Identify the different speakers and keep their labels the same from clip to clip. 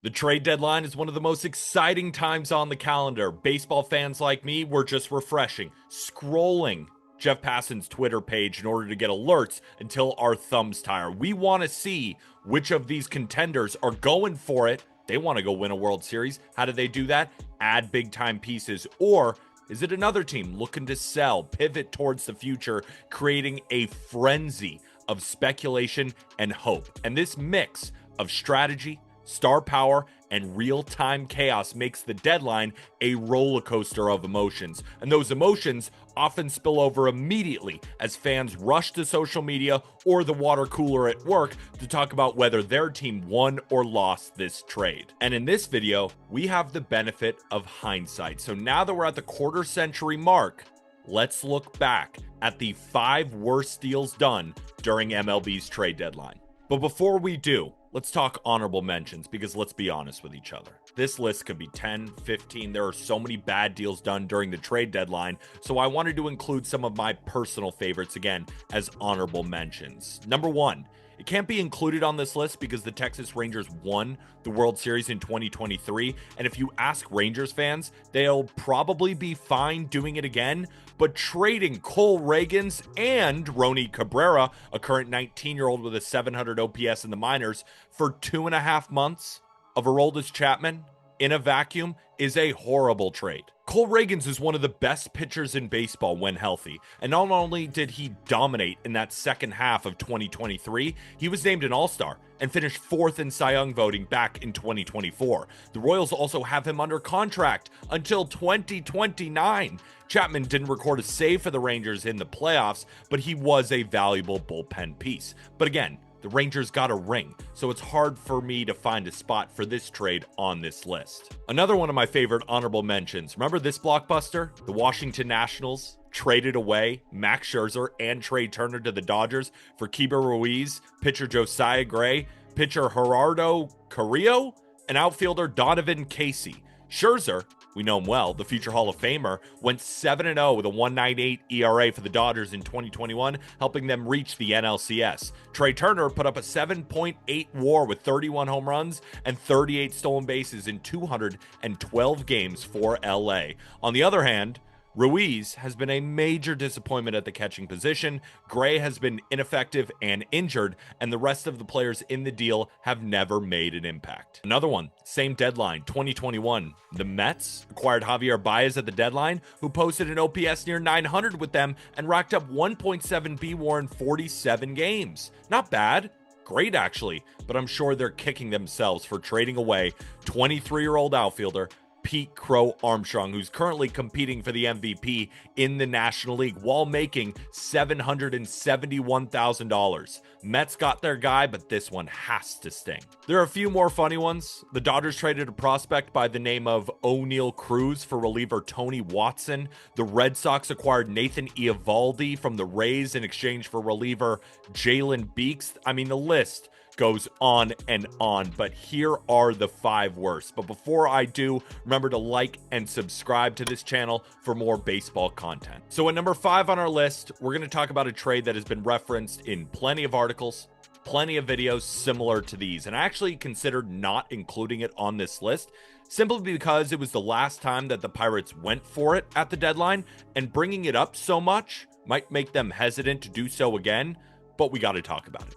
Speaker 1: The trade deadline is one of the most exciting times on the calendar. Baseball fans like me were just refreshing, scrolling Jeff Passan's Twitter page in order to get alerts until our thumbs tire. We want to see which of these contenders are going for it. They want to go win a World Series. How do they do that? Add big time pieces. Or is it another team looking to sell, pivot towards the future, creating a frenzy of speculation and hope? And this mix of strategy, star power, and real-time chaos makes the deadline a roller coaster of emotions. And those emotions often spill over immediately as fans rush to social media or the water cooler at work to talk about whether their team won or lost this trade. And in this video, we have the benefit of hindsight. So now that we're at the quarter century mark, let's look back at the 5 worst deals done during MLB's trade deadline. But before we do, let's talk honorable mentions, because let's be honest with each other. This list could be 10, 15. There are so many bad deals done during the trade deadline, so I wanted to include some of my personal favorites again as honorable mentions. Number 1, it can't be included on this list because the Texas Rangers won the World Series in 2023, and if you ask Rangers fans, they'll probably be fine doing it again. But trading Cole Ragans and Roni Cabrera, a current 19-year-old with a 700 OPS in the minors, for 2.5 months of Aroldis Chapman in a vacuum is a horrible trade. Cole Ragans is one of the best pitchers in baseball when healthy, and not only did he dominate in that second half of 2023, he was named an All-Star and finished 4th in Cy Young voting back in 2024. The Royals also have him under contract until 2029. Chapman didn't record a save for the Rangers in the playoffs, but he was a valuable bullpen piece. But again, the Rangers got a ring, so it's hard for me to find a spot for this trade on this list. Another one of my favorite honorable mentions. Remember this blockbuster? The Washington Nationals traded away Max Scherzer and Trey Turner to the Dodgers for Keibert Ruiz, pitcher Josiah Gray, pitcher Gerardo Carrillo, and outfielder Donovan Casey. Scherzer, we know him well, the future Hall of Famer, went 7-0 with a 1.98 ERA for the Dodgers in 2021, helping them reach the NLCS. Trey Turner put up a 7.8 WAR with 31 home runs and 38 stolen bases in 212 games for LA. On the other hand, Ruiz has been a major disappointment at the catching position. Gray has been ineffective and injured, and the rest of the players in the deal have never made an impact. Another one, same deadline, 2021. The Mets acquired Javier Baez at the deadline, who posted an OPS near 900 with them and racked up 1.7 BWAR in 47 games. Not bad. Great, actually, but I'm sure they're kicking themselves for trading away 23-year-old outfielder Pete Crow Armstrong, who's currently competing for the MVP in the National League while making $771,000. Mets got their guy, but this one has to sting. There are a few more funny ones. The Dodgers traded a prospect by the name of O'Neal Cruz for reliever Tony Watson. The Red Sox acquired Nathan Eovaldi from the Rays in exchange for reliever Jalen Beeks. I mean, the list goes on and on, but here are the 5 worst. But before I do, remember to like and subscribe to this channel for more baseball content. So at number 5 on our list, we're going to talk about a trade that has been referenced in plenty of articles, plenty of videos similar to these, and I actually considered not including it on this list simply because it was the last time that the Pirates went for it at the deadline, and bringing it up so much might make them hesitant to do so again, but we got to talk about it.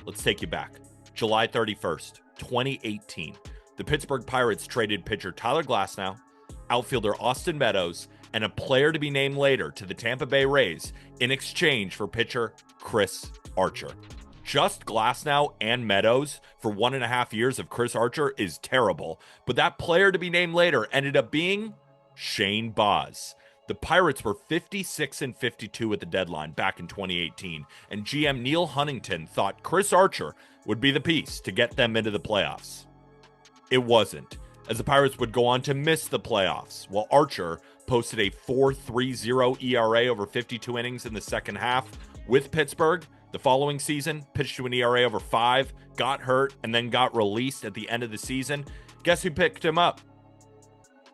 Speaker 1: Let's take you back. July 31st, 2018. The Pittsburgh Pirates traded pitcher Tyler Glasnow, outfielder Austin Meadows, and a player to be named later to the Tampa Bay Rays in exchange for pitcher Chris Archer. Just Glasnow and Meadows for 1.5 years of Chris Archer is terrible, but that player to be named later ended up being Shane Baz. The Pirates were 56-52 at the deadline back in 2018, and GM Neil Huntington thought Chris Archer would be the piece to get them into the playoffs. It wasn't, as the Pirates would go on to miss the playoffs, while Archer posted a 4.30 ERA over 52 innings in the second half with Pittsburgh. The following season, pitched to an ERA over 5, got hurt, and then got released at the end of the season. Guess who picked him up?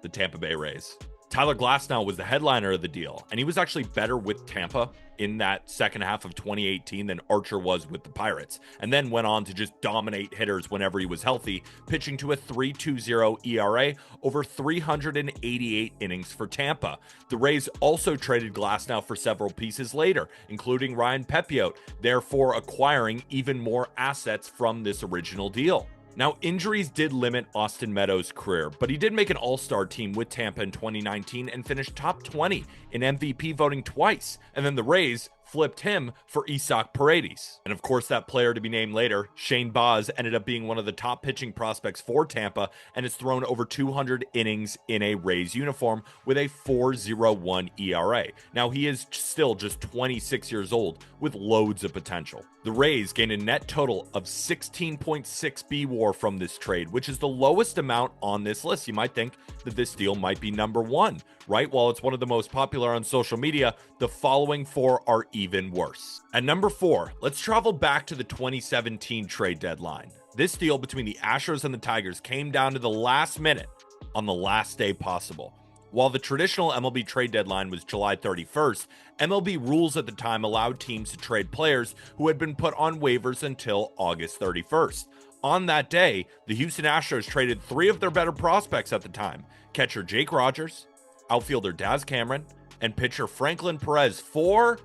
Speaker 1: The Tampa Bay Rays. Tyler Glasnow was the headliner of the deal, and he was actually better with Tampa in that second half of 2018 than Archer was with the Pirates, and then went on to just dominate hitters whenever he was healthy, pitching to a 3.20 ERA over 388 innings for Tampa. The Rays also traded Glasnow for several pieces later, including Ryan Pepiot, therefore acquiring even more assets from this original deal. Now, injuries did limit Austin Meadows' career, but he did make an all-star team with Tampa in 2019 and finished top 20 in MVP voting twice. And then the Rays flipped him for Isaac Paredes. And of course, that player to be named later, Shane Baz, ended up being one of the top pitching prospects for Tampa and has thrown over 200 innings in a Rays uniform with a 4.01 ERA. Now, he is still just 26 years old with loads of potential. The Rays gained a net total of 16.6 BWAR from this trade, which is the lowest amount on this list. You might think that this deal might be number one, right? While it's one of the most popular on social media, the following four are even worse. At number 4, let's travel back to the 2017 trade deadline. This deal between the Astros and the Tigers came down to the last minute on the last day possible. While the traditional MLB trade deadline was July 31st, MLB rules at the time allowed teams to trade players who had been put on waivers until August 31st. On that day, the Houston Astros traded 3 of their better prospects at the time: catcher Jake Rogers, outfielder Daz Cameron, and pitcher Franklin Perez for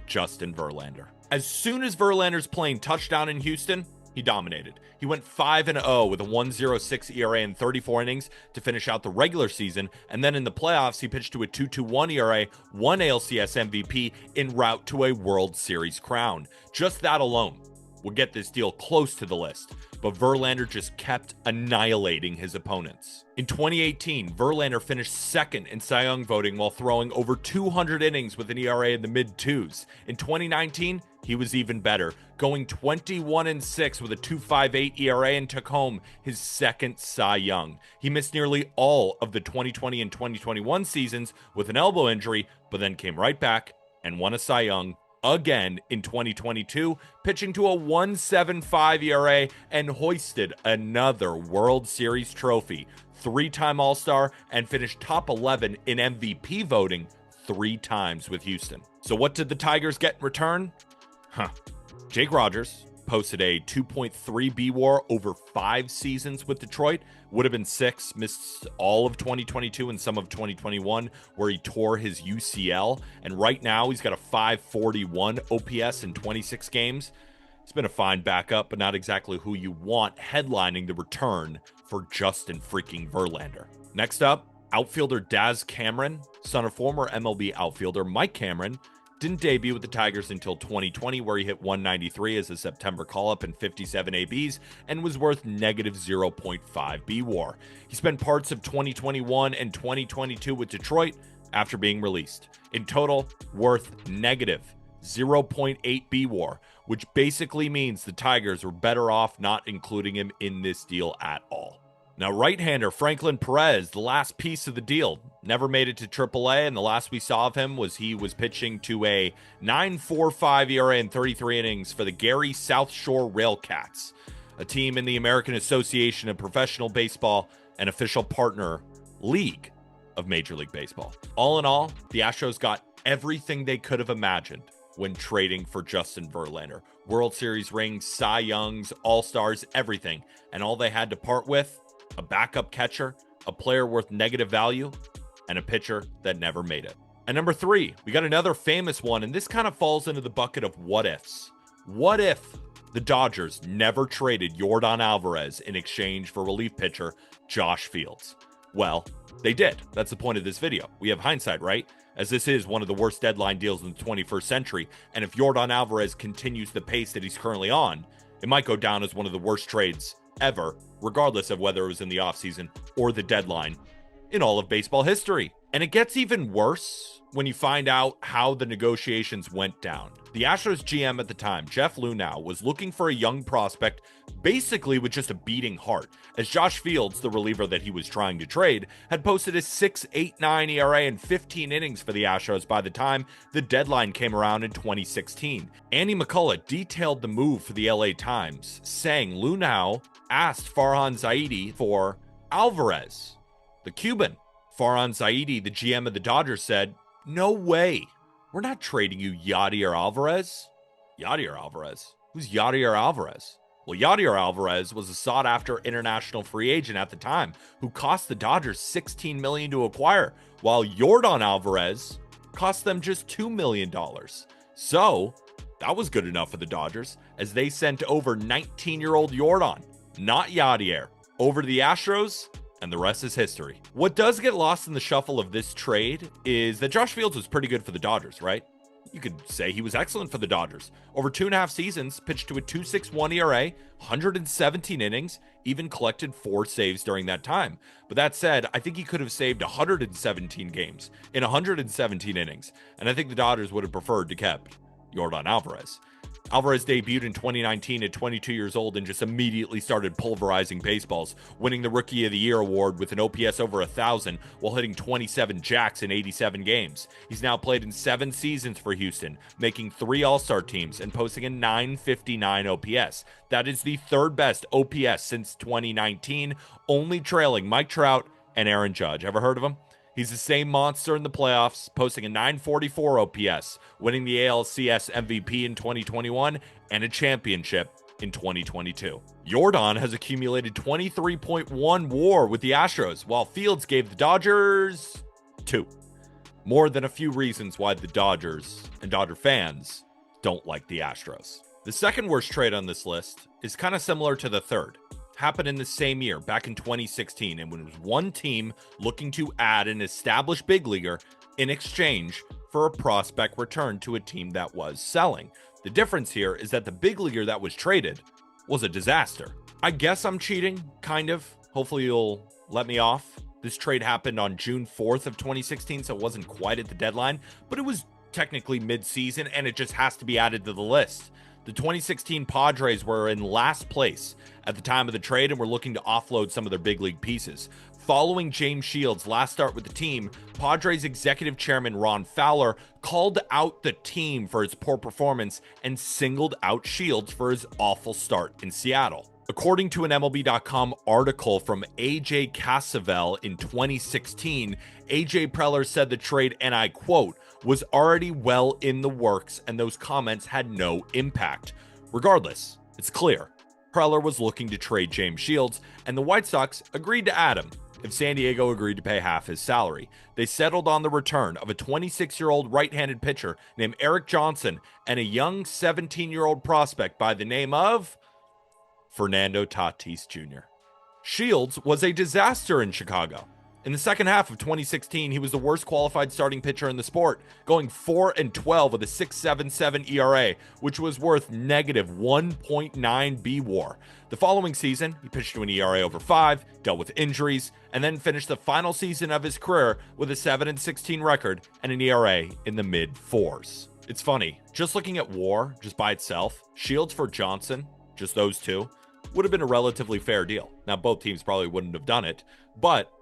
Speaker 1: Justin Verlander. As soon as Verlander's plane touched down in Houston, he dominated. He went 5-0 with a 1.06 ERA in 34 innings to finish out the regular season, and then in the playoffs, he pitched to a 2.21 ERA, won ALCS MVP en route to a World Series crown. Just that alone would get this deal close to the list, but Verlander just kept annihilating his opponents. In 2018, Verlander finished second in Cy Young voting while throwing over 200 innings with an ERA in the mid-2s. In 2019, he was even better, going 21-6 with a 2.58 ERA and took home his second Cy Young. He missed nearly all of the 2020 and 2021 seasons with an elbow injury, but then came right back and won a Cy Young again in 2022, pitching to a 1.75 ERA and hoisted another World Series trophy. 3-time All-Star and finished top 11 in MVP voting 3 times with Houston. So what did the Tigers get in return? Jake Rogers posted a 2.3 BWAR over 5 seasons with Detroit. Would have been 6, missed all of 2022 and some of 2021 where he tore his UCL. And right now he's got a 541 OPS in 26 games. It's been a fine backup, but not exactly who you want headlining the return for Justin freaking Verlander. Next up, outfielder Daz Cameron, son of former MLB outfielder Mike Cameron, didn't debut with the Tigers until 2020, where he hit 193 as a September call-up and 57 ABs, and was worth negative 0.5 BWAR. He spent parts of 2021 and 2022 with Detroit after being released. In total, worth negative 0.8 BWAR, which basically means the Tigers were better off not including him in this deal at all. Now, right-hander Franklin Perez, the last piece of the deal, never made it to AAA, and the last we saw of him was he was pitching to a 9.45 ERA in 33 innings for the Gary South Shore Railcats, a team in the American Association of Professional Baseball and official partner league of Major League Baseball. All in all, the Astros got everything they could have imagined when trading for Justin Verlander. World Series rings, Cy Youngs, All-Stars, everything. And all they had to part with: a backup catcher, a player worth negative value, and a pitcher that never made it. And number 3, we got another famous one, and this kind of falls into the bucket of what ifs. What if the Dodgers never traded Yordan Alvarez in exchange for relief pitcher Josh Fields? Well, they did. That's the point of this video. We have hindsight, right? As this is one of the worst deadline deals in the 21st century, and if Yordan Alvarez continues the pace that he's currently on, it might go down as one of the worst trades ever, regardless of whether it was in the offseason or the deadline in all of baseball history. And it gets even worse when you find out how the negotiations went down. The Astros GM at the time, Jeff Luhnow, was looking for a young prospect basically with just a beating heart, as Josh Fields, the reliever that he was trying to trade, had posted a 6.89 ERA in 15 innings for the Astros by the time the deadline came around in 2016. Andy McCullough detailed the move for the LA Times, saying Luhnow asked Farhan Zaidi for Alvarez, the Cuban, Farhan Zaidi, the GM of the Dodgers, said, "No way. We're not trading you Yadier Alvarez." Yadier Alvarez? Who's Yadier Alvarez? Well, Yadier Alvarez was a sought-after international free agent at the time who cost the Dodgers $16 million to acquire, while Yordan Alvarez cost them just $2 million. So, that was good enough for the Dodgers, as they sent over 19-year-old Yordan, not Yadier, over to the Astros, and the rest is history. What does get lost in the shuffle of this trade is that Josh Fields was pretty good for the Dodgers, right? You could say he was excellent for the Dodgers. Over 2.5 seasons, pitched to a 2.61 ERA, 117 innings, even collected 4 saves during that time. But that said, I think he could have saved 117 games in 117 innings, and I think the Dodgers would have preferred to kept Yordan Alvarez. Alvarez debuted in 2019 at 22 years old and just immediately started pulverizing baseballs, winning the Rookie of the Year award with an OPS over 1,000 while hitting 27 jacks in 87 games. He's now played in 7 seasons for Houston, making 3 All-Star teams and posting a 959 OPS. That is the 3rd best OPS since 2019, only trailing Mike Trout and Aaron Judge. Ever heard of him? He's the same monster in the playoffs, posting a 944 OPS, winning the ALCS MVP in 2021 and a championship in 2022. Yordan has accumulated 23.1 WAR with the Astros, while Fields gave the Dodgers 2. More than a few reasons why the Dodgers and Dodger fans don't like the Astros. The second worst trade on this list is kind of similar to the third. Happened in the same year, back in 2016, and when it was one team looking to add an established big leaguer in exchange for a prospect return to a team that was selling. The difference here is that the big leaguer that was traded was a disaster. I guess I'm cheating, kind of. Hopefully you'll let me off. This trade happened on June 4th of 2016, so it wasn't quite at the deadline, but it was technically mid-season, and it just has to be added to the list. The 2016 Padres were in last place at the time of the trade and were looking to offload some of their big league pieces. Following James Shields' last start with the team, Padres executive chairman Ron Fowler called out the team for its poor performance and singled out Shields for his awful start in Seattle. According to an MLB.com article from AJ Cassavell in 2016, AJ Preller said the trade, and I quote, was already well in the works and those comments had no impact. Regardless, it's clear Preller was looking to trade James Shields, and the White Sox agreed to add him if San Diego agreed to pay half his salary. They settled on the return of a 26-year-old right-handed pitcher named Eric Johnson and a young 17-year-old prospect by the name of Fernando Tatis Jr. Shields was a disaster in Chicago. In the second half of 2016, he was the worst qualified starting pitcher in the sport, going 4-12 with a 6.77 ERA, which was worth negative 1.9 BWAR. The following season, he pitched to an ERA over 5, dealt with injuries, and then finished the final season of his career with a 7-16 record and an ERA in the mid-4s. It's funny, just looking at WAR, just by itself, Shields for Johnson, just those two, would have been a relatively fair deal. Now, both teams probably wouldn't have done it, but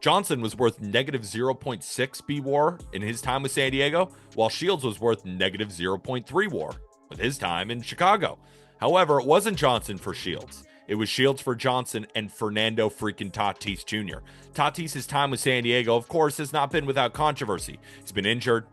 Speaker 1: Johnson was worth negative 0.6 BWAR in his time with San Diego, while Shields was worth negative 0.3 WAR with his time in Chicago. However, it wasn't Johnson for Shields. It was Shields for Johnson and Fernando freaking Tatis Jr. Tatis' time with San Diego, of course, has not been without controversy. He's been injured,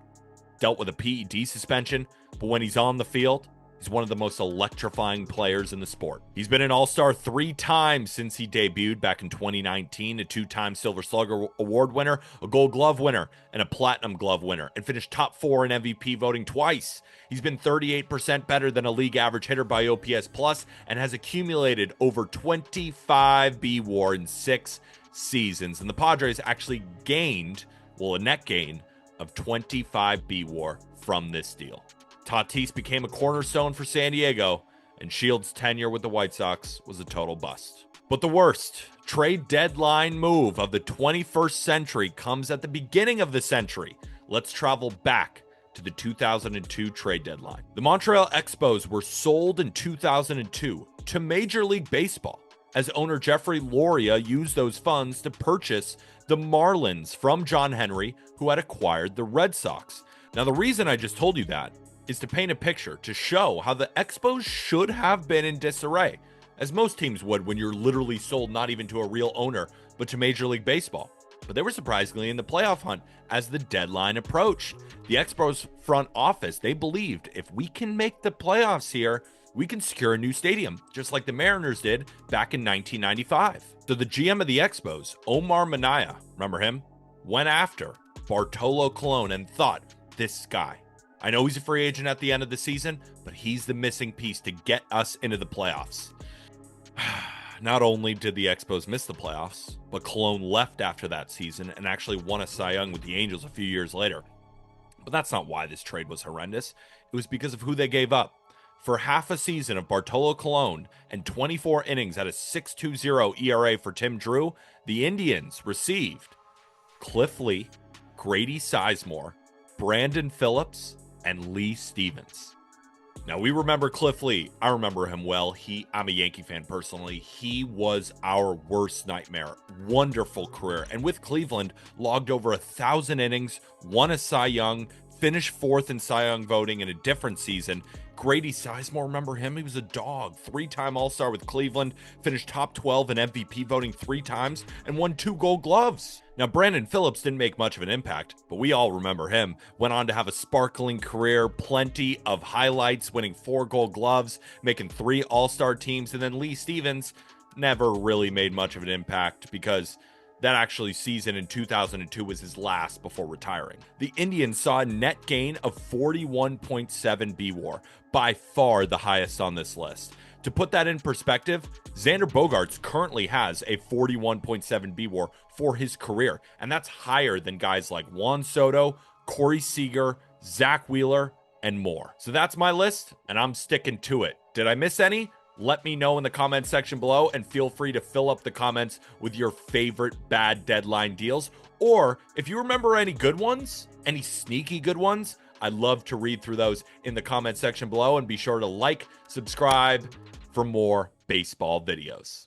Speaker 1: dealt with a PED suspension, but when he's on the field, he's one of the most electrifying players in the sport. He's been an All-Star 3 times since he debuted back in 2019, a 2-time Silver Slugger Award winner, a Gold Glove winner, and a Platinum Glove winner, and finished top 4 in MVP voting twice. He's been 38% better than a league average hitter by OPS plus and has accumulated over 25 BWAR in 6 seasons. And the Padres actually gained, a net gain of 25 BWAR from this deal. Tatis became a cornerstone for San Diego, and Shields' tenure with the White Sox was a total bust. But the worst trade deadline move of the 21st century comes at the beginning of the century. Let's travel back to the 2002 trade deadline. The Montreal Expos were sold in 2002 to Major League Baseball, as owner Jeffrey Loria used those funds to purchase the Marlins from John Henry, who had acquired the Red Sox. Now, the reason I just told you that is to paint a picture to show how the Expos should have been in disarray, as most teams would when you're literally sold not even to a real owner, but to Major League Baseball. but they were surprisingly in the playoff hunt as the deadline approached. The Expos front office, they believed if we can make the playoffs here, we can secure a new stadium, just like the Mariners did back in 1995. So the GM of the Expos, Omar Minaya, remember him, went after Bartolo Colon and thought, this guy, I know he's a free agent at the end of the season, but he's the missing piece to get us into the playoffs. Not only did the Expos miss the playoffs, but Colon left after that season and actually won a Cy Young with the Angels a few years later. But that's not why this trade was horrendous. It was because of who they gave up. For half a season of Bartolo Colon and 24 innings at a 6.20 ERA for Tim Drew, the Indians received Cliff Lee, Grady Sizemore, Brandon Phillips, and Lee Stevens. Now, we remember Cliff Lee. I remember him well. I'm a Yankee fan personally. He was our worst nightmare. Wonderful career. And with Cleveland, logged over 1,000 innings, won a Cy Young, finished fourth in Cy Young voting in a different season. Grady Sizemore, remember him? He was a dog. 3-time All-Star with Cleveland, finished top 12 in MVP voting 3 times, and won 2 Gold Gloves. Now, Brandon Phillips didn't make much of an impact, but we all remember him. Went on to have a sparkling career, plenty of highlights, winning 4 Gold Gloves, making 3 All-Star teams, and then Lee Stevens never really made much of an impact because that actually season in 2002 was his last before retiring. The Indians saw a net gain of 41.7 BWAR, by far the highest on this list. To put that in perspective, Xander Bogaerts currently has a 41.7 BWAR for his career, and that's higher than guys like Juan Soto, Corey Seager, Zach Wheeler, and more. So that's my list, and I'm sticking to it. Did I miss any? Let me know in the comment section below, and feel free to fill up the comments with your favorite bad deadline deals. Or if you remember any good ones, any sneaky good ones, I'd love to read through those in the comment section below, and be sure to like, subscribe for more baseball videos.